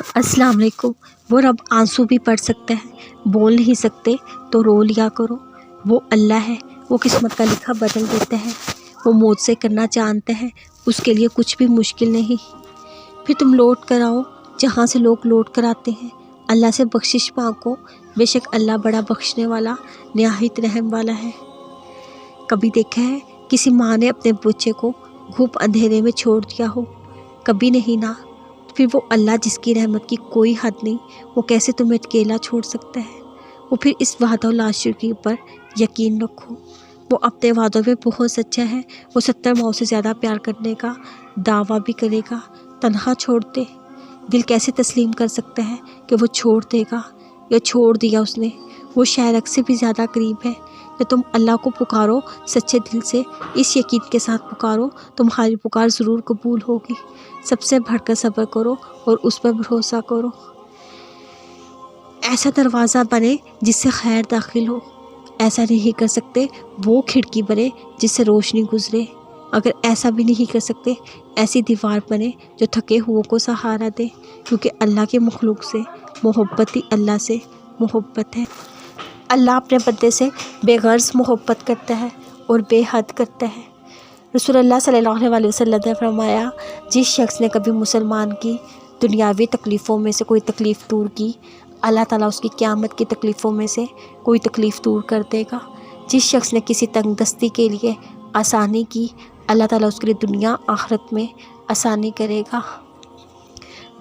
अस्सलाम वालेकुम। वो रब आंसू भी पढ़ सकता है, बोल नहीं सकते तो रो लिया करो। वो अल्लाह है, वो किस्मत का लिखा बदल देता है। वो मौत से करना जानता है, उसके लिए कुछ भी मुश्किल नहीं। फिर तुम लौट कर आओ जहाँ से लोग लौट कर आते हैं। अल्लाह से बख्शिश मांगो, बेशक अल्लाह बड़ा बख्शने वाला निहायत रहम वाला है। कभी देखा है किसी माँ ने अपने बच्चे को घूप अंधेरे में छोड़ दिया हो? कभी नहीं ना। फिर वो अल्लाह जिसकी रहमत की कोई हद नहीं, वो कैसे तुम्हें अकेला छोड़ सकता है? वो फिर इस वादा लाशुकी पर यकीन रखो, वो अपने वादों में बहुत सच्चा है। वो 70 माओं से ज़्यादा प्यार करने का दावा भी करेगा। तन्हा छोड़ दे, दिल कैसे तस्लीम कर सकता है कि वो छोड़ देगा या छोड़ दिया उसने? वो शायद से भी ज़्यादा करीब है। कि तुम अल्लाह को पुकारो सच्चे दिल से, इस यकीन के साथ पुकारो तुम्हारी पुकार ज़रूर कबूल होगी। सबसे बढ़कर सब्र करो और उस पर भरोसा करो। ऐसा दरवाज़ा बने जिससे खैर दाखिल हो, ऐसा नहीं कर सकते वो खिड़की बने जिससे रोशनी गुजरे। अगर ऐसा भी नहीं कर सकते, ऐसी दीवार बने जो थके हुओं को सहारा दे, क्योंकि अल्लाह के मखलूक से मोहब्बत ही अल्लाह से मोहब्बत है। अल्लाह अपने बंदे से बेगर्ज़ मोहब्बत करता है और बेहद करता है। रसूलुल्लाह सल्लल्लाहु अलैहि वसल्लम ने फरमाया, जिस शख्स ने कभी मुसलमान की दुनियावी तकलीफ़ों में से कोई तकलीफ़ दूर की, अल्लाह ताला उसकी क़यामत की तकलीफ़ों में से कोई तकलीफ़ दूर कर देगा। जिस शख्स ने किसी तंगदस्ती के लिए आसानी की, अल्लाह ताला उसके लिए दुनिया आखिरत में आसानी करेगा।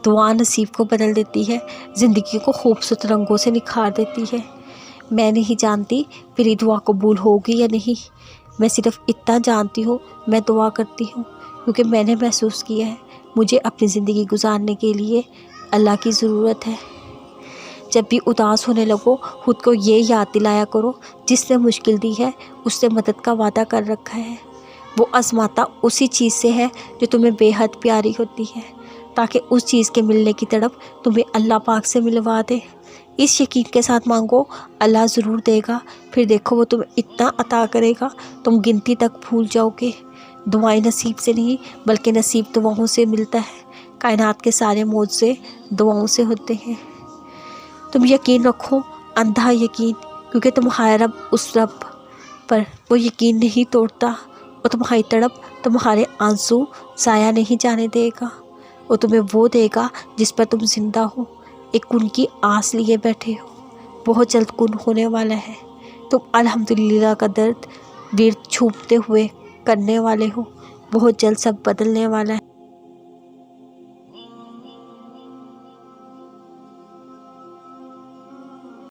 दुआ नसीब को बदल देती है, ज़िंदगी को खूबसूरत रंगों से निखार देती है। मैं नहीं जानती मेरी दुआ कबूल होगी या नहीं, मैं सिर्फ़ इतना जानती हूँ, मैं दुआ करती हूँ क्योंकि मैंने महसूस किया है मुझे अपनी ज़िंदगी गुजारने के लिए अल्लाह की ज़रूरत है। जब भी उदास होने लगो, खुद को ये याद दिलाया करो, जिसने मुश्किल दी है उससे मदद का वादा कर रखा है। वो आज़माता उसी चीज़ से है जो तुम्हें बेहद प्यारी होती है, ताकि उस चीज़ के मिलने की तड़प तुम्हें अल्लाह पाक से मिलवा दे। इस यकीन के साथ मांगो, अल्लाह ज़रूर देगा। फिर देखो वो तुम्हें इतना अता करेगा तुम गिनती तक भूल जाओगे। दुआएं नसीब से नहीं बल्कि नसीब दुआओं से मिलता है। कायनात के सारे मौज़े दुआओं से होते हैं। तुम यकीन रखो, अंधा यकीन, क्योंकि तुम्हारा रब उस रब पर वो यकीन नहीं तोड़ता। वो तुम्हारी तड़प, तुम्हारे आंसू ज़ाया नहीं जाने देगा। वो तुम्हें वो देगा जिस पर तुम ज़िंदा हो, एक कुन की आस लिए बैठे हो। बहुत जल्द कुन होने वाला है। तुम अल्हम्दुलिल्लाह का दर्द वीर छूपते हुए करने वाले हो। बहुत जल्द सब बदलने वाला है।